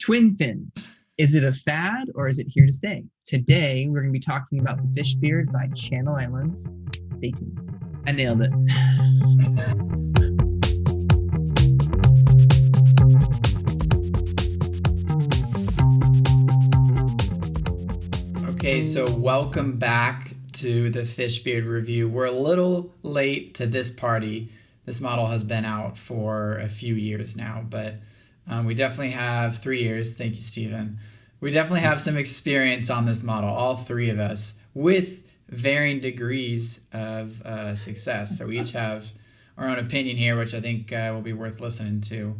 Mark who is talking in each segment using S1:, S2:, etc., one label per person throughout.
S1: Twin fins. Is it a fad or is it here to stay? Today, we're going to be talking about the Fishbeard by Channel Islands. Stay tuned. I nailed it.
S2: Okay, so welcome back to the Fishbeard review. We're a little late to this party. This model has been out for a few years now, but we definitely have 3 years. Thank you, Stephen. We definitely have some experience on this model, all three of us, with varying degrees of success. So we each have our own opinion here, which I think will be worth listening to.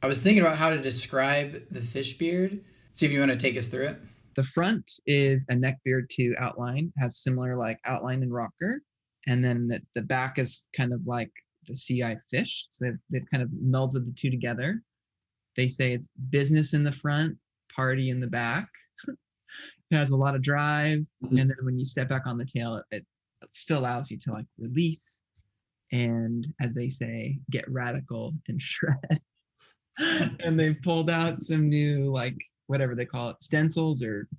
S2: I was thinking about how to describe the Fishbeard. Steve, you want to take us through it?
S1: The front is a neckbeard to outline, has similar like outline and rocker. And then the back is kind of like the sea fish. So they've kind of melded the two together. They say it's business in the front, party in the back. It has a lot of drive. And then when you step back on the tail, it still allows you to like release and, as they say, get radical and shred. And they've pulled out some new, like, whatever they call it, stencils or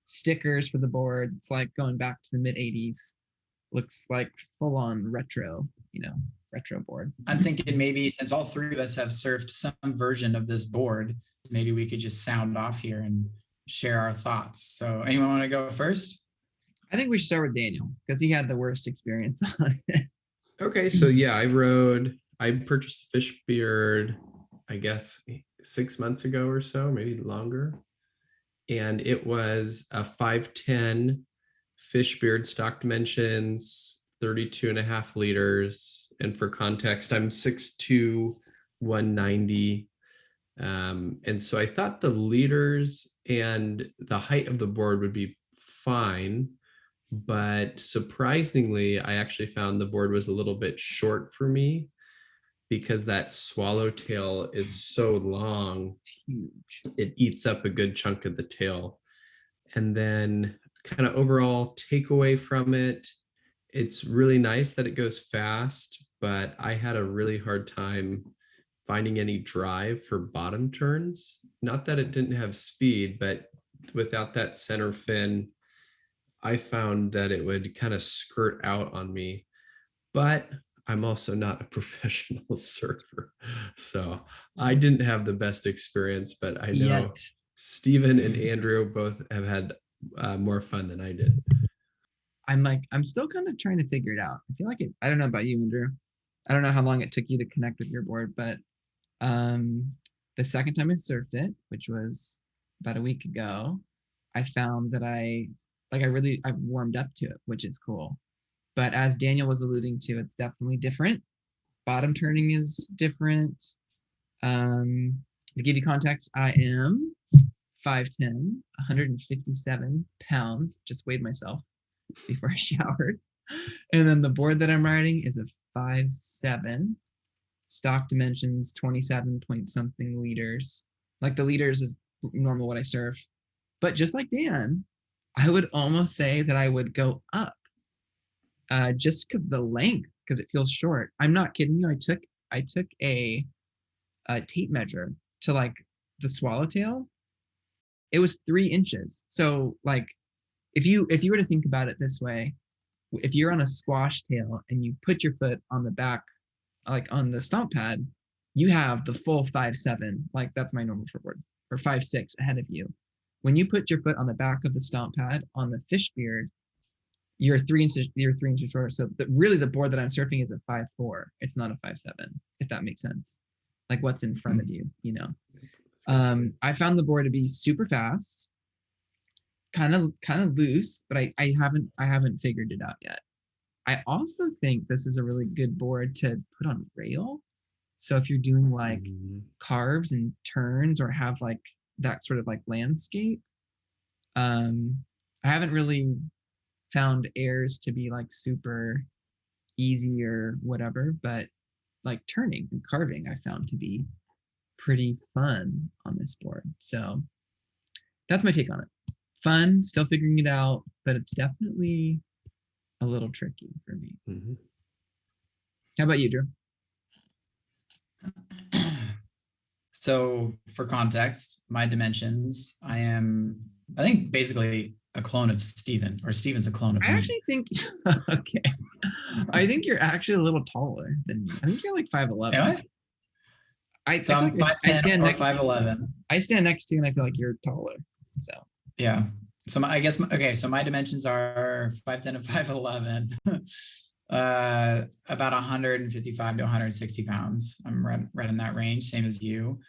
S1: stickers for the boards. It's like going back to the mid 80s. Looks like full on retro, retro board.
S2: I'm thinking maybe since all three of us have surfed some version of this board, maybe we could just sound off here and share our thoughts. So anyone want to go first?
S1: I think we should start with Daniel because he had the worst experience on it.
S3: Okay, so yeah, I purchased the Fishbeard, I guess 6 months ago or so, maybe longer. And it was a 5'10" Fishbeard, stock dimensions, 32.5 liters. And for context, I'm 6'2", 190. And so I thought the liters and the height of the board would be fine. But surprisingly, I actually found the board was a little bit short for me because that swallowtail is so long,
S1: Huge.
S3: it eats up a good chunk of the tail. And then kind of overall takeaway from it, it's really nice that it goes fast, but I had a really hard time finding any drive for bottom turns. Not that it didn't have speed, but without that center fin, I found that it would kind of skirt out on me. But I'm also not a professional surfer, so I didn't have the best experience, but I know Stephen and Andrew both have had more fun than I did.
S1: I'm still kind of trying to figure it out. I feel like I don't know about you, Andrew. I don't know how long it took you to connect with your board, but the second time I surfed it, which was about a week ago, I found that I've warmed up to it, which is cool. But as Daniel was alluding to, it's definitely different. Bottom turning is different. To give you context, I am 5'10", 157 pounds. Just weighed myself before I showered. And then the board that I'm riding is a 5'7", stock dimensions 27 point something liters. Like the liters is normal what I surf. But just like Dan, I would almost say that I would go up. Just because the length, because it feels short. I'm not kidding you. I took a tape measure to like the swallowtail. It was 3 inches. So like, if you were to think about it this way, if you're on a squash tail and you put your foot on the back, like on the stomp pad, you have the full 5'7". Like that's my normal footboard, or 5'6" ahead of you. When you put your foot on the back of the stomp pad on the Fishbeard, you're 3 inches shorter. So really the board that I'm surfing is a 5'4". It's not a 5'7", if that makes sense. Like what's in front of you, I found the board to be super fast, kind of loose, but I haven't figured it out yet. I also think this is a really good board to put on rail. So if you're doing like carves and turns or have like that sort of like landscape, I haven't really found airs to be like super easy or whatever, but like turning and carving I found to be pretty fun on this board. So that's my take on it. Fun, still figuring it out, but it's definitely a little tricky for me. How about you, Drew?
S2: So for context, my dimensions, I think basically a clone of Steven, or Steven's a clone of
S1: I
S2: me.
S1: actually think okay. I think you're actually a little taller than me. I think you're like 5'11.
S2: Am
S1: I
S2: So
S1: feel
S2: I'm
S1: like I
S2: 5'10"
S1: stand
S2: or
S1: next
S2: 5'11.
S1: I stand next to you and I feel like you're taller. So
S2: Yeah. So okay. So my dimensions are 5'10" and 5'11", about 155 to 160 pounds. I'm right in that range, same as you.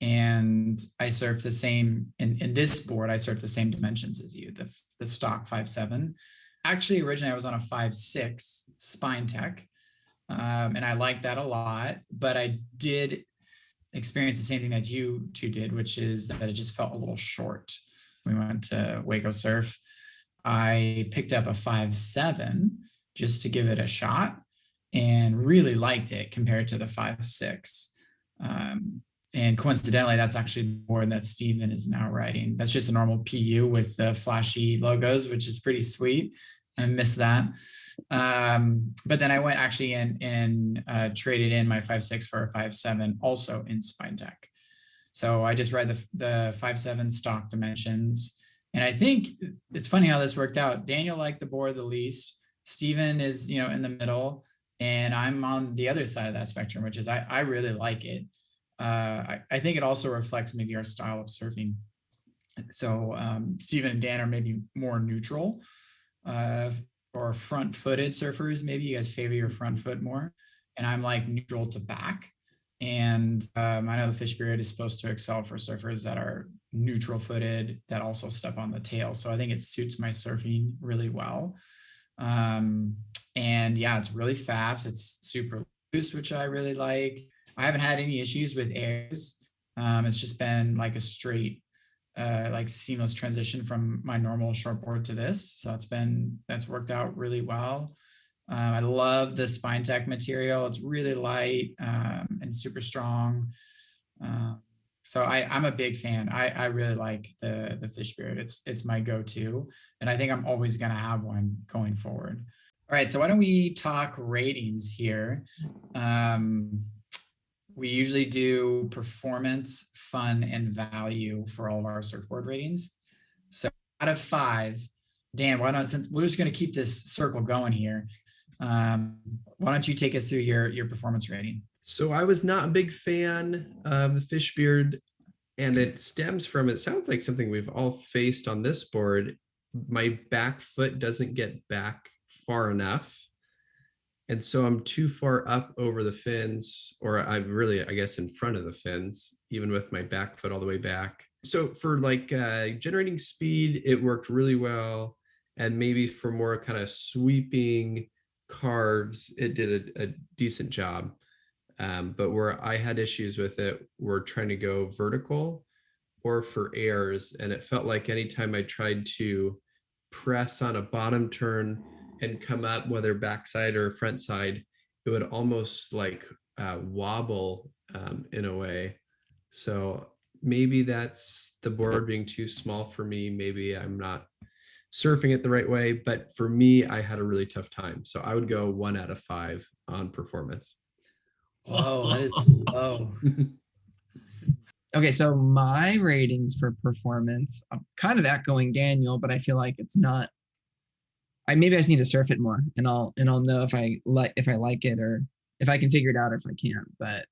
S2: And I surf the same in this board. I surf the same dimensions as you, the stock 5'7". Actually, originally I was on a 5'6" Spine Tech, and I liked that a lot. But I did experience the same thing that you two did, which is that it just felt a little short. We went to Waco Surf. I picked up a 5'7" just to give it a shot and really liked it compared to the 5'6". And coincidentally, that's actually the board that Steven is now riding. That's just a normal PU with the flashy logos, which is pretty sweet. I miss that. But then I went actually and traded in my 5'6" for a 5'7", also in Spine Tech. So I just read the 5'7" stock dimensions. And I think it's funny how this worked out. Daniel liked the board the least. Steven is, in the middle, and I'm on the other side of that spectrum, which is I really like it. I think it also reflects maybe our style of surfing. So Steven and Dan are maybe more neutral, or front-footed surfers. Maybe you guys favor your front foot more, and I'm like neutral to back. And I know the Fishbeard is supposed to excel for surfers that are neutral footed, that also step on the tail. So I think it suits my surfing really well. And yeah, it's really fast. It's super loose, which I really like. I haven't had any issues with airs. It's just been like a straight, like seamless transition from my normal shortboard to this. So that's worked out really well. I love the Spine Tech material. It's really light and super strong. So I'm a big fan. I really like the Fishbeard. It's my go-to, and I think I'm always gonna have one going forward. All right, so why don't we talk ratings here? We usually do performance, fun, and value for all of our surfboard ratings. So out of 5, Dan, since we're just going to keep this circle going here, why don't you take us through your performance rating?
S3: So I was not a big fan of the Fishbeard, and it sounds like something we've all faced on this board. My back foot doesn't get back far enough. And so I'm too far up over the fins, or I'm really, I guess, in front of the fins, even with my back foot all the way back. So for like generating speed, it worked really well. And maybe for more kind of sweeping carves, it did a decent job. But where I had issues with it were trying to go vertical or for airs. And it felt like anytime I tried to press on a bottom turn and come up, whether backside or front side, it would almost like wobble in a way. So maybe that's the board being too small for me. Maybe I'm not surfing it the right way, but for me, I had a really tough time. So I would go 1 out of 5 on performance.
S2: Whoa, that is low.
S1: okay, so my ratings for performance, I'm kind of echoing Daniel, but I feel like it's not. Maybe I just need to surf it more, and I'll know if I like it, or if I can figure it out, or if I can't. But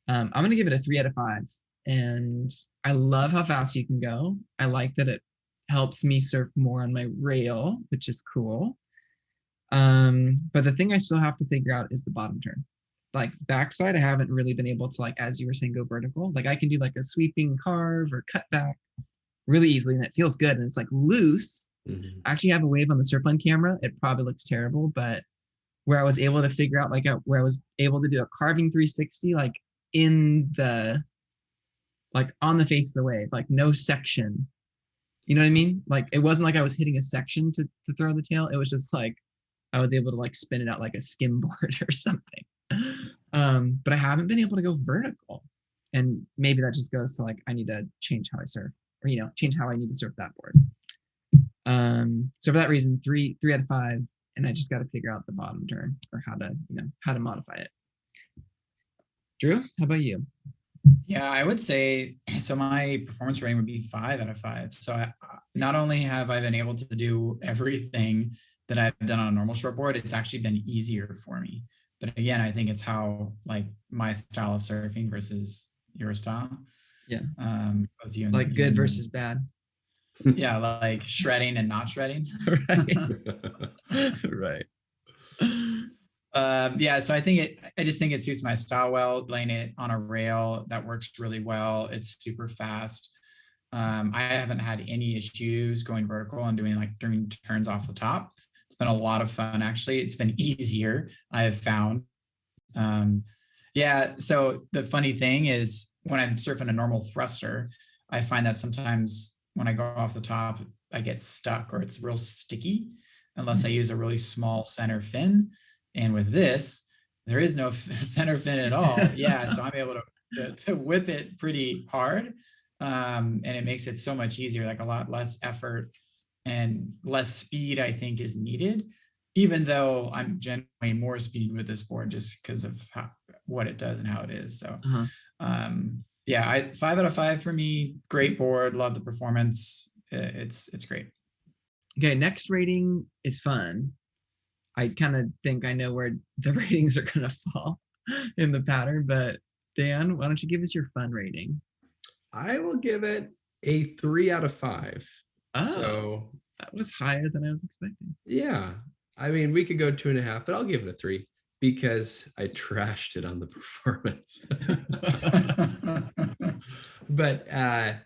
S1: I'm gonna give it a 3 out of 5, and I love how fast you can go. I like that it helps me surf more on my rail, which is cool. But the thing I still have to figure out is the bottom turn. Like backside, I haven't really been able to, like, as you were saying, go vertical. Like I can do like a sweeping carve or cut back really easily, and it feels good, and it's like loose.
S3: Mhm.
S1: I actually have a wave on the Surfline camera. It probably looks terrible, but where I was able to figure out, like, where I was able to do a carving 360, like in the, like on the face of the wave, like no section. You know what I mean? Like it wasn't like I was hitting a section to throw the tail. It was just like I was able to like spin it out like a skimboard or something. But I haven't been able to go vertical, and maybe that just goes to like I need to change how I surf, or change how I need to surf that board. So for that reason, 3 out of 5, and I just got to figure out the bottom turn, or how to modify it. Drew, how about you?
S2: Yeah, I would say so. My performance rating would be 5 out of 5. So not only have I been able to do everything that I've done on a normal shortboard, it's actually been easier for me. But again, I think it's how like my style of surfing versus your style.
S1: Yeah.
S2: Both you and
S1: Like good versus bad.
S2: yeah, like shredding and not shredding.
S1: Right.
S2: Yeah, so I just think it suits my style well. Laying it on a rail that works really well. It's super fast. I haven't had any issues going vertical and doing turns off the top. It's been a lot of fun, actually. It's been easier, I have found. Yeah, so the funny thing is when I'm surfing a normal thruster, I find that sometimes when I go off the top, I get stuck or it's real sticky unless I use a really small center fin. And with this, there is no center fin at all. Yeah, so I'm able to whip it pretty hard. And it makes it so much easier, like a lot less effort and less speed, I think, is needed, even though I'm generally more speed with this board just because of what it does and how it is. So, yeah, 5 out of 5 for me. Great board. Love the performance. It's great.
S1: Okay, next rating is fun. I kind of think I know where the ratings are going to fall in the pattern, but Dan, why don't you give us your fun rating?
S3: I will give it a 3 out of 5.
S1: Oh,
S3: so
S1: that was higher than I was expecting.
S3: Yeah, I mean, we could go 2.5, but I'll give it a 3 because I trashed it on the performance. But I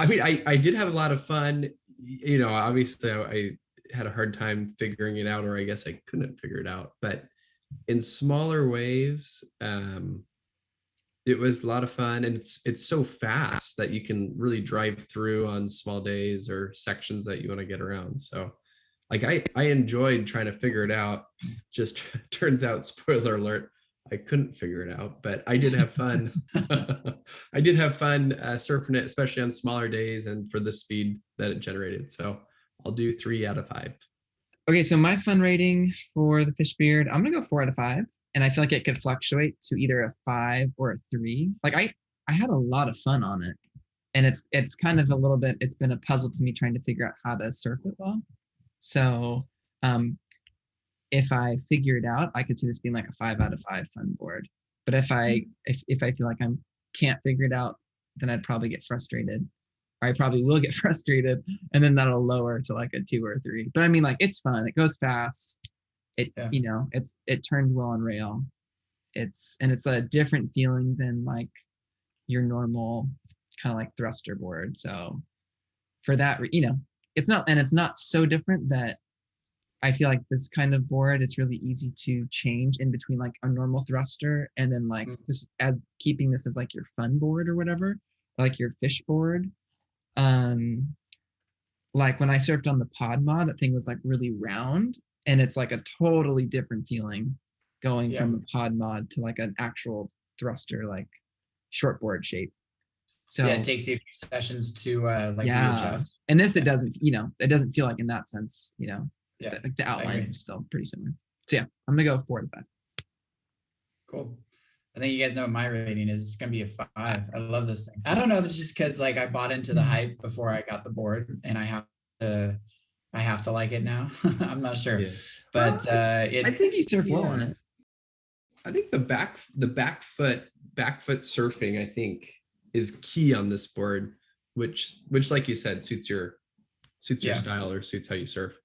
S3: mean, I did have a lot of fun. You know, obviously I had a hard time figuring it out, or I guess I couldn't figure it out. But in smaller waves, it was a lot of fun, and it's so fast that you can really drive through on small days or sections that you want to get around. So like I enjoyed trying to figure it out. Just turns out, spoiler alert, I couldn't figure it out, but I did have fun. I did have fun surfing it, especially on smaller days and for the speed that it generated. So I'll do 3 out of 5.
S1: Okay, so my fun rating for the Fishbeard, I'm gonna go 4 out of 5, and I feel like it could fluctuate to either a 5 or a 3. Like I had a lot of fun on it, and it's kind of a little bit. It's been a puzzle to me trying to figure out how to surf it well. So, if I figure it out, I could see this being like a 5 out of 5 fun board. But if I feel like I can't figure it out, then I'd probably get frustrated. Or I probably will get frustrated, and then that'll lower to like a 2 or a 3. But I mean, like it's fun. It goes fast. You know, it turns well on rail. It's a different feeling than like your normal kind of like thruster board. So for that, you know, it's not so different that I feel like this kind of board, it's really easy to change in between like a normal thruster and then like this, keeping this as like your fun board or whatever, like your fish board. Like when I surfed on the pod mod, that thing was like really round, and it's like a totally different feeling going from a pod mod to like an actual thruster, like shortboard shape. So
S2: yeah, it takes you a few sessions to like readjust.
S1: And this, it doesn't, you know, it doesn't feel like in that sense, you know,
S2: Yeah,
S1: like the outline is still pretty similar. So yeah, I'm gonna go 4 out of 5.
S2: Cool. I think you guys know what my rating is. It's gonna be a 5. I love this thing. I don't know if it's just because like I bought into the hype before I got the board, and I have to like it now. I'm not sure, but
S1: I think you surf well on it.
S3: I think the back foot surfing, I think, is key on this board, which like you said suits your style or suits how you surf.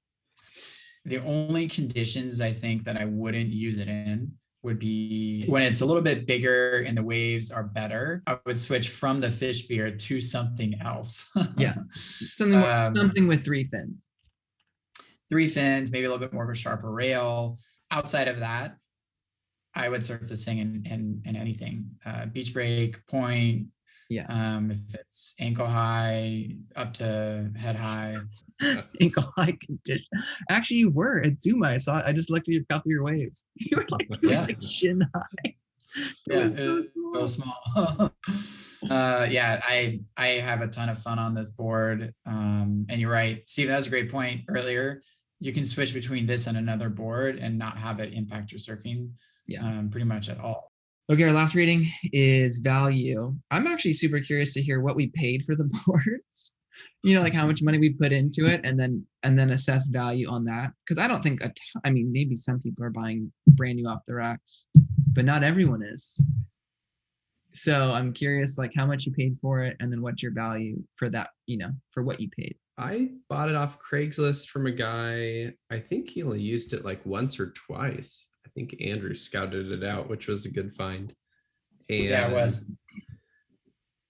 S2: The only conditions I think that I wouldn't use it in would be when it's a little bit bigger and the waves are better. I would switch from the Fishbeard to something else.
S1: Yeah, something with 3 fins.
S2: 3 fins, maybe a little bit more of a sharper rail. Outside of that, I would surf this thing in anything. Beach break, point.
S1: Yeah.
S2: If it's ankle high up to head high.
S1: Ankle high condition. Actually, you were at Zuma. I just looked at your couple of your waves. You were like, it was like shin high. It was so small.
S2: Yeah, I have a ton of fun on this board. And you're right, Steve, that was a great point earlier. You can switch between this and another board and not have it impact your surfing pretty much at all.
S1: Okay, our last rating is value. I'm actually super curious to hear what we paid for the boards. Like how much money we put into it, and then assess value on that. Because I don't think I mean, maybe some people are buying brand new off the racks, but not everyone is. So I'm curious, like how much you paid for it, and then what's your value for that. For what you paid.
S3: I bought it off Craigslist from a guy. I think he only used it like once or twice. I think Andrew scouted it out, which was a good find. And
S2: Yeah, it was.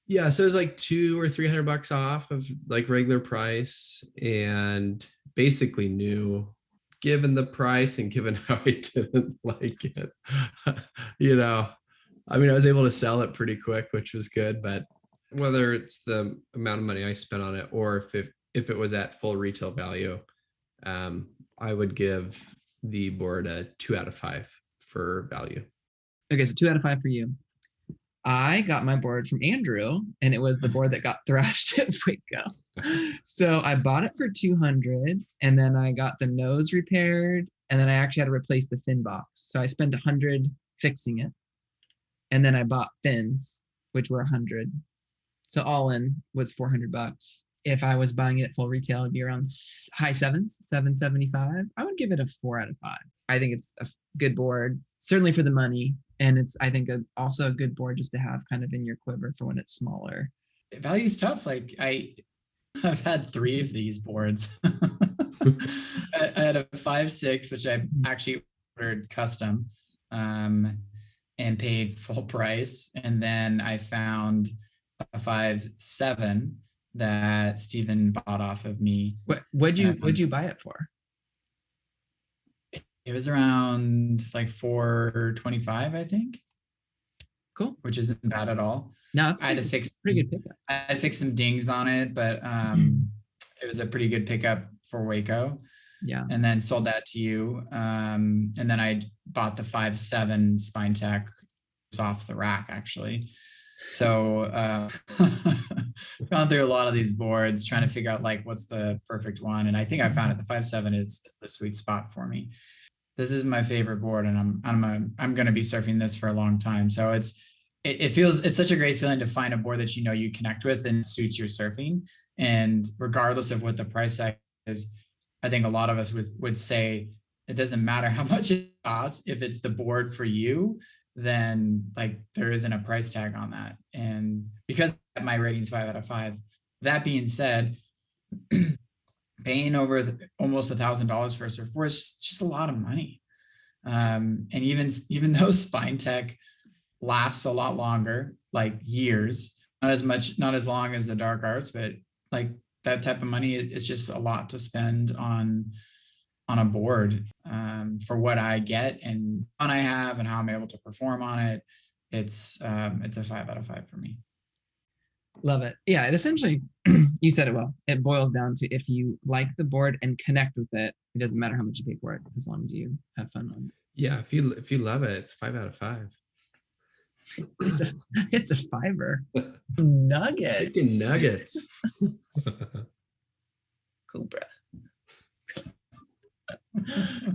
S3: Yeah, so it was like $200 or $300 off of like regular price, and basically new, given the price and given how I didn't like it. I mean, I was able to sell it pretty quick, which was good. But whether it's the amount of money I spent on it or if it was at full retail value, I would give the board a 2 out of 5 for value.
S1: Okay, so 2 out of 5 for you. I got my board from Andrew, and it was the board that got thrashed at Waco. So I bought it for $200, and then I got the nose repaired, and then I actually had to replace the fin box. So I spent $100 fixing it, and then I bought fins, which were $100. So all in was $400. If I was buying it full retail, it'd be around high sevens, $775. I would give it a 4 out of 5. I think it's a good board, certainly for the money. And it's, I think, also a good board just to have kind of in your quiver for when it's smaller.
S2: Value's tough. Like I've had 3 of these boards. I had a 5.6, which I actually ordered custom, and paid full price. And then I found a 5.7 that Stephen bought off of me.
S1: What'd you buy it for?
S2: It was around like $425, I think.
S1: Cool.
S2: Which isn't bad at all.
S1: No, it's
S2: I had to fix
S1: pretty good pickup.
S2: I had to fix some dings on it, but it was a pretty good pickup for Waco.
S1: Yeah.
S2: And then sold that to you. And then I bought the 5.7 Spine Tech off the rack, actually. So gone through a lot of these boards trying to figure out like what's the perfect one. And I think I found it. The 5.7 is the sweet spot for me. This is my favorite board, and I'm going to be surfing this for a long time. So it's such a great feeling to find a board that you connect with and suits your surfing. And regardless of what the price tag is, I think a lot of us would say it doesn't matter how much it costs. If it's the board for you, then like there isn't a price tag on that. And because my rating's 5 out of 5. That being said, paying over almost $1,000 for a surfboard is just a lot of money. And even though Spine Tech lasts a lot longer, like years, not as long as the dark arts, but like that type of money is just a lot to spend on a board, for what I get and fun I have and how I'm able to perform on it. It's a 5 out of 5 for me.
S1: Love it. Yeah, it essentially, you said it well. It boils down to if you like the board and connect with it, it doesn't matter how much you pay for it, as long as you have fun on it.
S3: Yeah, if you love it, it's 5 out of 5.
S1: It's a fiver. Nuggets.
S3: Chicken nuggets.
S1: Cobra.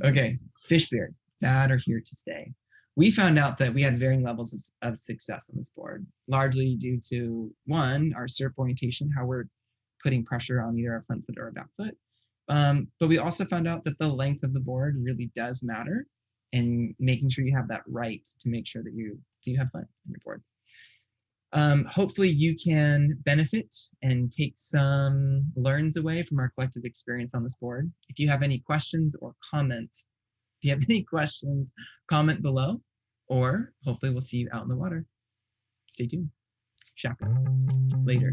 S1: Okay, Fishbeard, that are here to stay. We found out that we had varying levels of success on this board, largely due to, one, our surf orientation, how we're putting pressure on either our front foot or our back foot. But we also found out that the length of the board really does matter, and making sure you have that right to make sure that you have fun on your board. Hopefully you can benefit and take some learns away from our collective experience on this board. If you have any questions or comments, comment below, or hopefully we'll see you out in the water. Stay tuned. Shaka. Later.